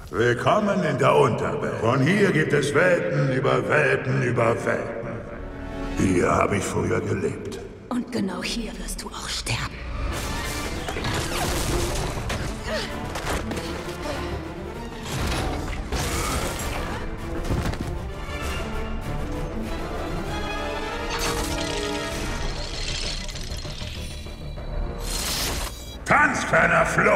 Willkommen in der Unterwelt. Von hier gibt es Welten über Welten über Welten. Hier habe ich früher gelebt. Und genau hier wirst du auch sterben. Tanz, kleiner Floh!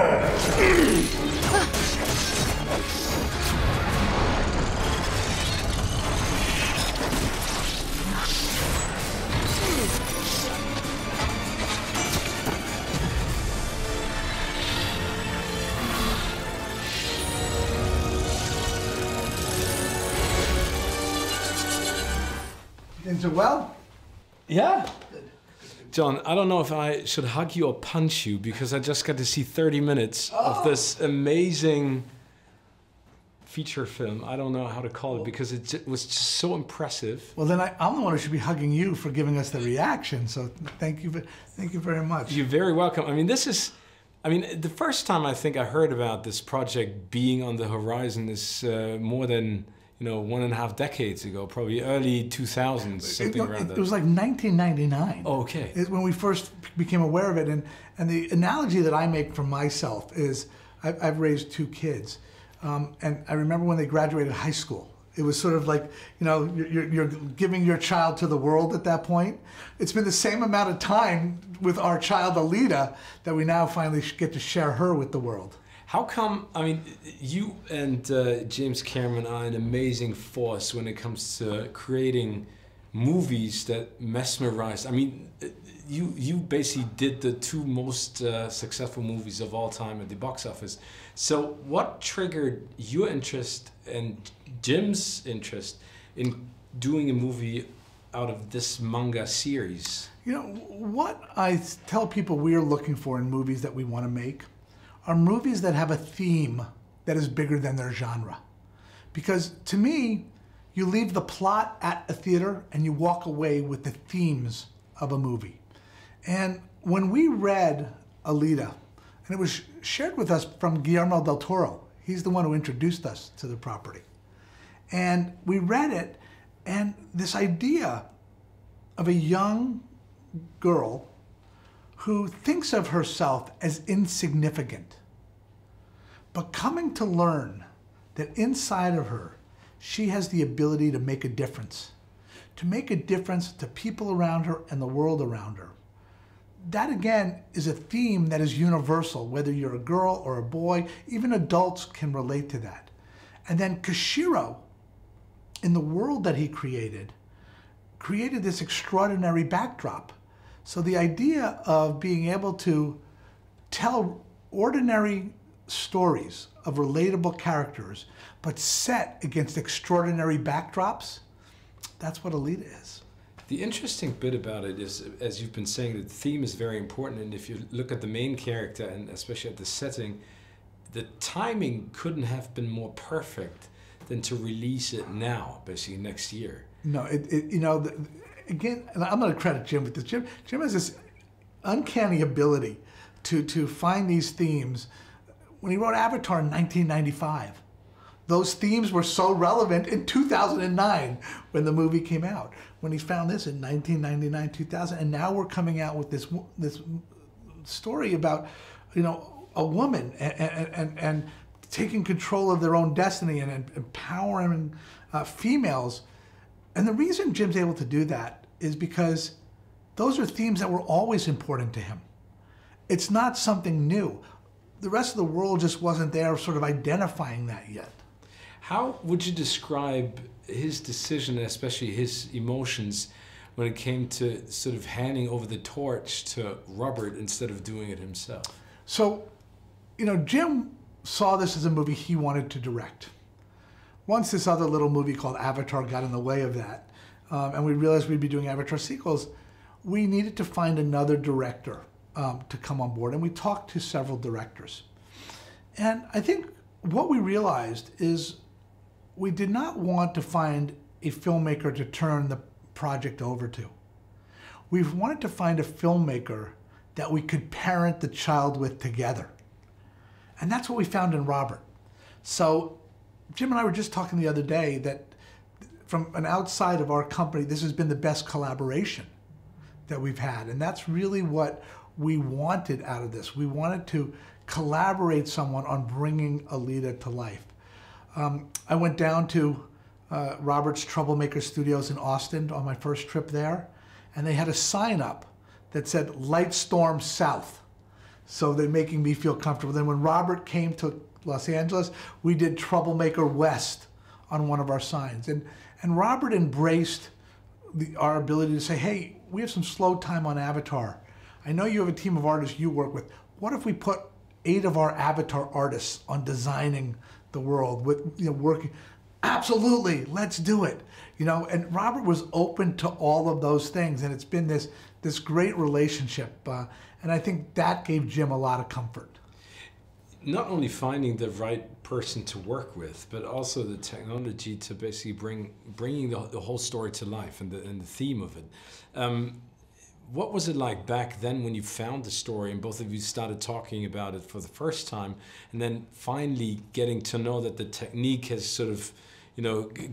Things are well? Yeah. John, I don't know if I should hug you or punch you because I just got to see 30 minutes of this amazing feature film. I don't know how to call it because it was just so impressive. Well, then I'm the one who should be hugging you for giving us the reaction. So thank you very much. You're very welcome. I mean, the first time I think I heard about this project being on the horizon is more than 1.5 decades ago, probably early 2000s, something around that. It was like 1999. Oh, okay. When we first became aware of it. And the analogy that I make for myself is I've raised 2 kids. And I remember when they graduated high school. It was sort of like, you're giving your child to the world at that point. It's been the same amount of time with our child Alita that we now finally get to share her with the world. How come, you and James Cameron are an amazing force when it comes to creating movies that mesmerize. You basically did the 2 most successful movies of all time at the box office. So what triggered your interest and Jim's interest in doing a movie out of this manga series? What I tell people we are looking for in movies that we want to make are movies that have a theme that is bigger than their genre. Because to me, you leave the plot at a theater and you walk away with the themes of a movie. And when we read Alita, and it was shared with us from Guillermo del Toro, he's the one who introduced us to the property. And we read it, and this idea of a young girl who thinks of herself as insignificant, but coming to learn that inside of her, she has the ability to make a difference to people around her and the world around her. That again is a theme that is universal, whether you're a girl or a boy, even adults can relate to that. And then Kishiro, in the world that he created this extraordinary backdrop. So the idea of being able to tell ordinary stories of relatable characters, but set against extraordinary backdrops, that's what Alita is. The interesting bit about it is, as you've been saying, the theme is very important, and if you look at the main character, and especially at the setting, the timing couldn't have been more perfect than to release it now, basically next year. No, again, and I'm going to credit Jim with this. Jim has this uncanny ability to find these themes. When he wrote Avatar in 1995, those themes were so relevant in 2009 when the movie came out. When he found this in 1999, 2000, and now we're coming out with this story about, a woman and taking control of their own destiny and empowering females. And the reason Jim's able to do that is because those are themes that were always important to him. It's not something new. The rest of the world just wasn't there sort of identifying that yet. How would you describe his decision, especially his emotions, when it came to sort of handing over the torch to Robert instead of doing it himself? So, Jim saw this as a movie he wanted to direct. Once this other little movie called Avatar got in the way of that, and we realized we'd be doing Avatar sequels, we needed to find another director to come on board, and we talked to several directors. And I think what we realized is we did not want to find a filmmaker to turn the project over to. We wanted to find a filmmaker that we could parent the child with together. And that's what we found in Robert. So Jim and I were just talking the other day that from an outside of our company, this has been the best collaboration that we've had. And that's really what we wanted out of this. We wanted to collaborate someone on bringing Alita to life. I went down to Robert's Troublemaker Studios in Austin on my first trip there, and they had a sign up that said Light Storm South. So they're making me feel comfortable. Then when Robert came to Los Angeles, we did Troublemaker West on one of our signs. And Robert embraced our ability to say, hey, we have some slow time on Avatar. I know you have a team of artists you work with. What if we put 8 of our Avatar artists on designing the world with, working? Absolutely, let's do it. And Robert was open to all of those things, and it's been this great relationship. And I think that gave Jim a lot of comfort. Not only finding the right person to work with, but also the technology to basically bringing the whole story to life and the theme of it. What was it like back then when you found the story and both of you started talking about it for the first time, and then finally getting to know that the technique has sort of,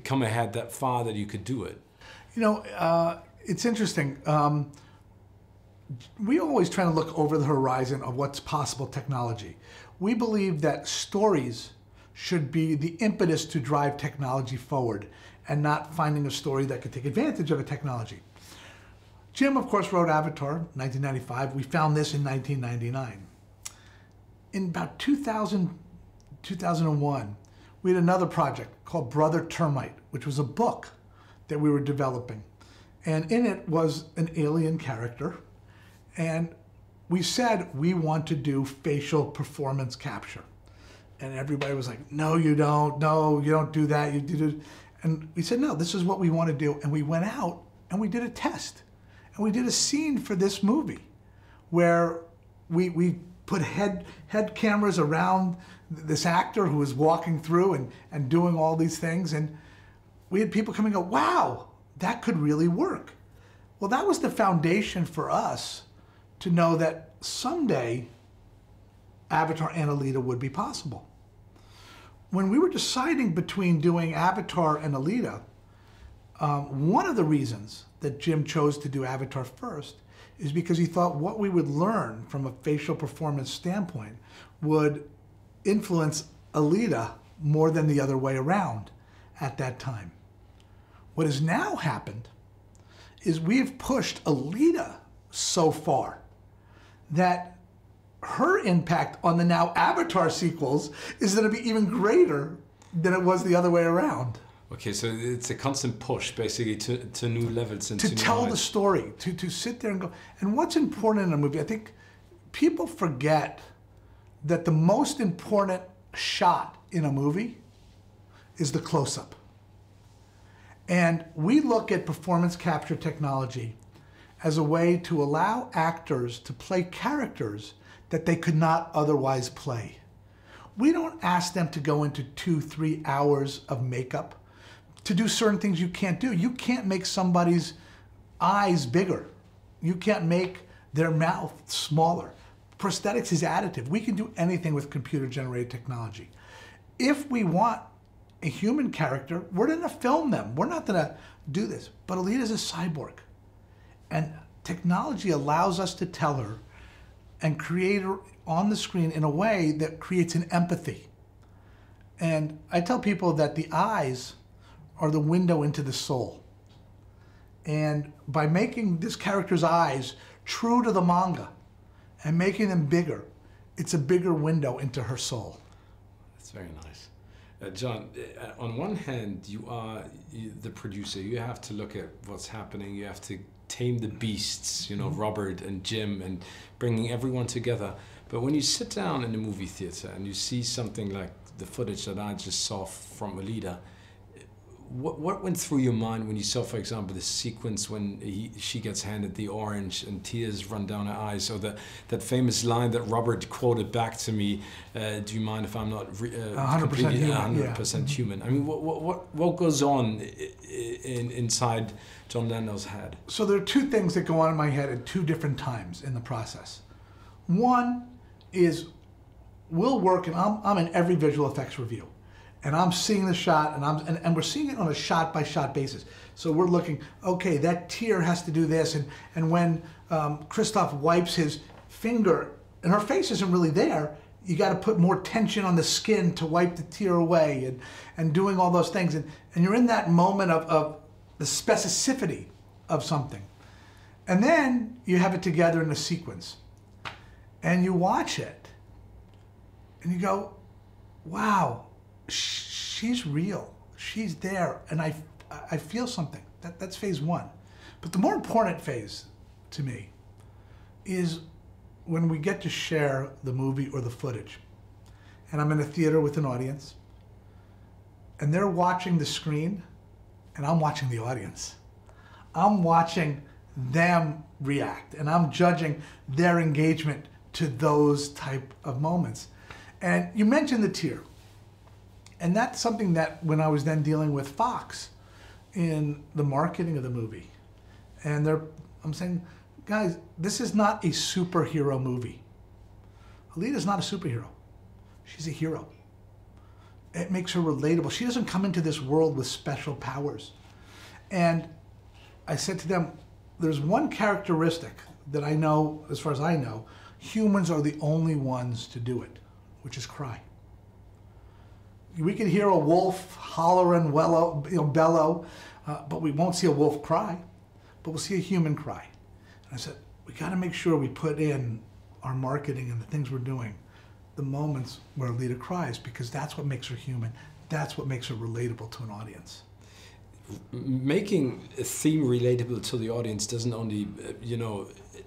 come ahead that far that you could do it? It's interesting. We always try to look over the horizon of what's possible technology. We believe that stories should be the impetus to drive technology forward and not finding a story that could take advantage of a technology. Jim, of course, wrote Avatar, 1995. We found this in 1999. In about 2000, 2001, we had another project called Brother Termite, which was a book that we were developing. And in it was an alien character. And we said, we want to do facial performance capture. And everybody was like, no, you don't. No, you don't do that. You do it. And we said, no, this is what we want to do. And we went out and we did a test. And we did a scene for this movie where we put head cameras around this actor who was walking through and doing all these things. And we had people come and go, wow, that could really work. Well, that was the foundation for us to know that someday Avatar and Alita would be possible. When we were deciding between doing Avatar and Alita, one of the reasons that Jim chose to do Avatar first is because he thought what we would learn from a facial performance standpoint would influence Alita more than the other way around at that time. What has now happened is we've pushed Alita so far that her impact on the now Avatar sequels is going to be even greater than it was the other way around. Okay, so it's a constant push, basically, to new levels and to tell the story, to sit there and go. And what's important in a movie, I think people forget that the most important shot in a movie is the close-up. And we look at performance capture technology as a way to allow actors to play characters that they could not otherwise play. We don't ask them to go into 2-3 hours of makeup to do certain things you can't do. You can't make somebody's eyes bigger. You can't make their mouth smaller. Prosthetics is additive. We can do anything with computer-generated technology. If we want a human character, we're gonna film them. We're not gonna do this. But Alita is a cyborg. And technology allows us to tell her and create her on the screen in a way that creates an empathy. And I tell people that the eyes are the window into the soul. And by making this character's eyes true to the manga and making them bigger, it's a bigger window into her soul. That's very nice. Jon, on one hand, you are the producer. You have to look at what's happening. You have to tame the beasts, Robert and Jim, and bringing everyone together. But when you sit down in the movie theater and you see something like the footage that I just saw from Alita, what went through your mind when you saw, for example, the sequence when she gets handed the orange and tears run down her eyes, or that famous line that Robert quoted back to me, do you mind if I'm not 100% human? 100% human. I mean, what goes on inside Jon Landau's head? So there are two things that go on in my head at two different times in the process. One is we'll work, and I'm in every visual effects review. And I'm seeing the shot, and we're seeing it on a shot-by-shot basis. So we're looking, okay, that tear has to do this, and when Christoph wipes his finger, and her face isn't really there, you got to put more tension on the skin to wipe the tear away, and doing all those things. And you're in that moment of the specificity of something. And then you have it together in a sequence. And you watch it, and you go, wow, she's real. She's there, and I feel something. That's phase one. But the more important phase, to me, is when we get to share the movie or the footage. And I'm in a theater with an audience, and they're watching the screen, and I'm watching the audience. I'm watching them react, and I'm judging their engagement to those type of moments. And you mentioned the tear. And that's something that when I was then dealing with Fox in the marketing of the movie, and I'm saying, guys, this is not a superhero movie. Alita's not a superhero. She's a hero. It makes her relatable. She doesn't come into this world with special powers. And I said to them, there's one characteristic that I know, as far as I know, humans are the only ones to do it, which is cry. We can hear a wolf holler and bellow, but we won't see a wolf cry, but we'll see a human cry. And I said, we got to make sure we put in our marketing and the things we're doing, the moments where Alita cries, because that's what makes her human. That's what makes her relatable to an audience. Making a theme relatable to the audience doesn't only,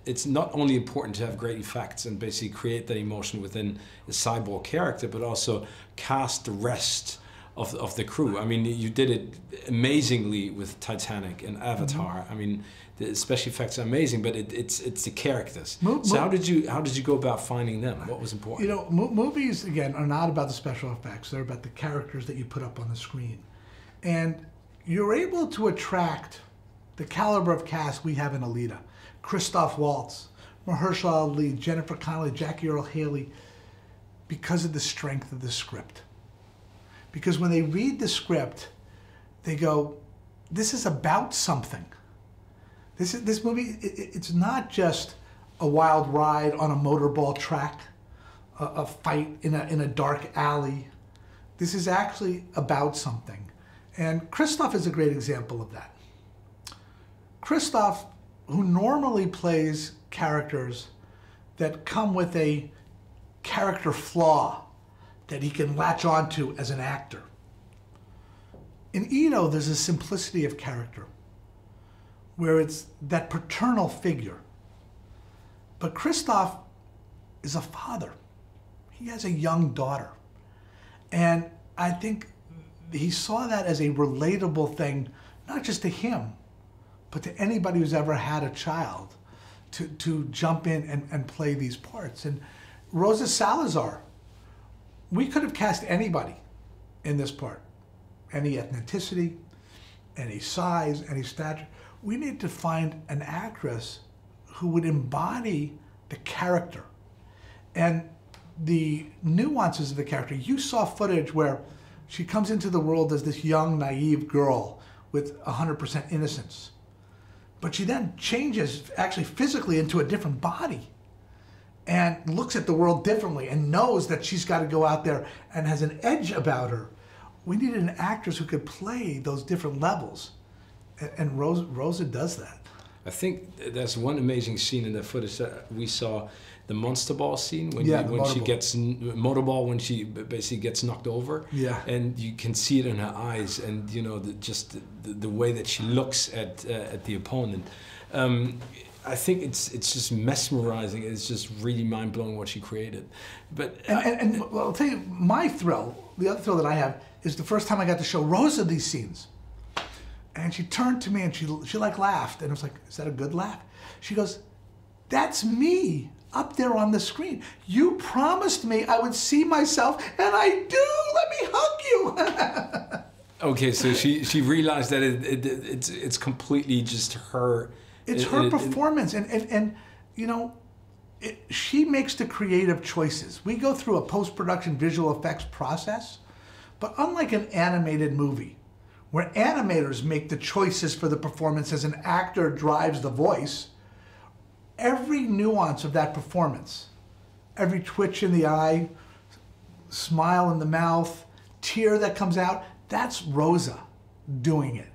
it's not only important to have great effects and basically create that emotion within a cyborg character, but also cast the rest of the crew. I mean, you did it amazingly with Titanic and Avatar. Mm-hmm. I mean, the special effects are amazing, but it's the characters. So how did you go about finding them? What was important? Movies, again, are not about the special effects. They're about the characters that you put up on the screen. And you're able to attract the caliber of cast we have in Alita. Christoph Waltz, Mahershala, Jennifer Connelly, Jackie Earle Haley, because of the strength of the script. Because when they read the script, they go, this is about something. This movie, it's not just a wild ride on a motorball track, a fight in a dark alley. This is actually about something. And Christoph is a great example of that. Christoph, who normally plays characters that come with a character flaw that he can latch onto as an actor. In Ito, there's a simplicity of character where it's that paternal figure. But Christoph is a father. He has a young daughter. And I think he saw that as a relatable thing, not just to him, but to anybody who's ever had a child, to jump in and play these parts. And Rosa Salazar, we could have cast anybody in this part. Any ethnicity, any size, any stature. We need to find an actress who would embody the character and the nuances of the character. You saw footage where she comes into the world as this young, naive girl with 100% innocence. But she then changes, actually physically, into a different body and looks at the world differently and knows that she's got to go out there and has an edge about her. We needed an actress who could play those different levels. And Rosa does that. I think there's one amazing scene in the footage that we saw, the monster ball scene when she gets motorball, when she basically gets knocked over. Yeah. And you can see it in her eyes, and the way that she looks at the opponent. I think it's just mesmerizing. It's just really mind blowing what she created. But well, I'll tell you, my thrill, the other thrill that I have, is the first time I got to show Rosa these scenes. And she turned to me and she like laughed, and I was like, is that a good laugh? She goes, that's me up there on the screen. You promised me I would see myself, and I do. Let me hug you. Okay, so she realized that it's completely just her. It's her performance, and she makes the creative choices. We go through a post-production visual effects process, but unlike an animated movie, where animators make the choices for the performance as an actor drives the voice, every nuance of that performance, every twitch in the eye, smile in the mouth, tear that comes out, that's Rosa doing it.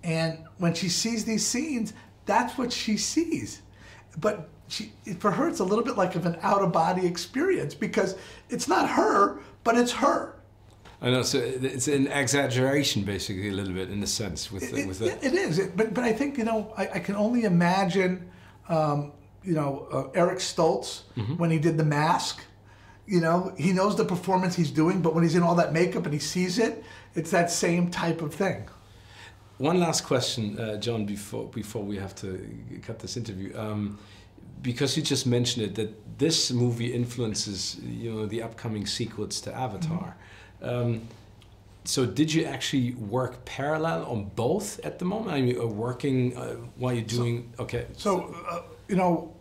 And when she sees these scenes, that's what she sees. But for her, it's a little bit like of an out-of-body experience because it's not her, but it's her. I know, so it's an exaggeration, basically, a little bit, in a sense, with that. It is, but I think, you know, I can only imagine, you know, Eric Stoltz, when he did The Mask. You know, he knows the performance he's doing, but when he's in all that makeup and he sees it, it's that same type of thing. One last question, Jon, before we have to cut this interview. Because you just mentioned it, that this movie influences, you know, the upcoming sequels to Avatar. So did you actually work parallel on both at the moment? I mean, working while you're doing, okay. So, you know,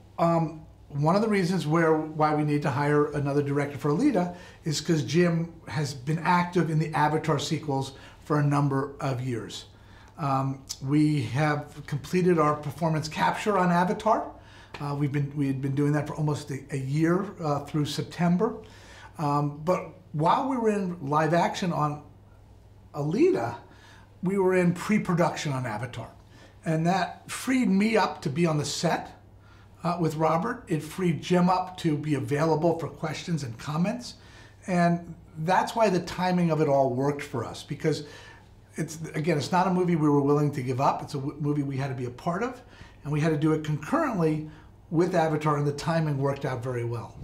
one of the reasons why we need to hire another director for Alita is because Jim has been active in the Avatar sequels for a number of years. We have completed our performance capture on Avatar. We had been doing that for almost a year through September. But while we were in live action on Alita, we were in pre-production on Avatar. And that freed me up to be on the set with Robert. It freed Jim up to be available for questions and comments. And that's why the timing of it all worked for us, because it's not a movie we were willing to give up. It's a movie we had to be a part of, and we had to do it concurrently with Avatar, and the timing worked out very well.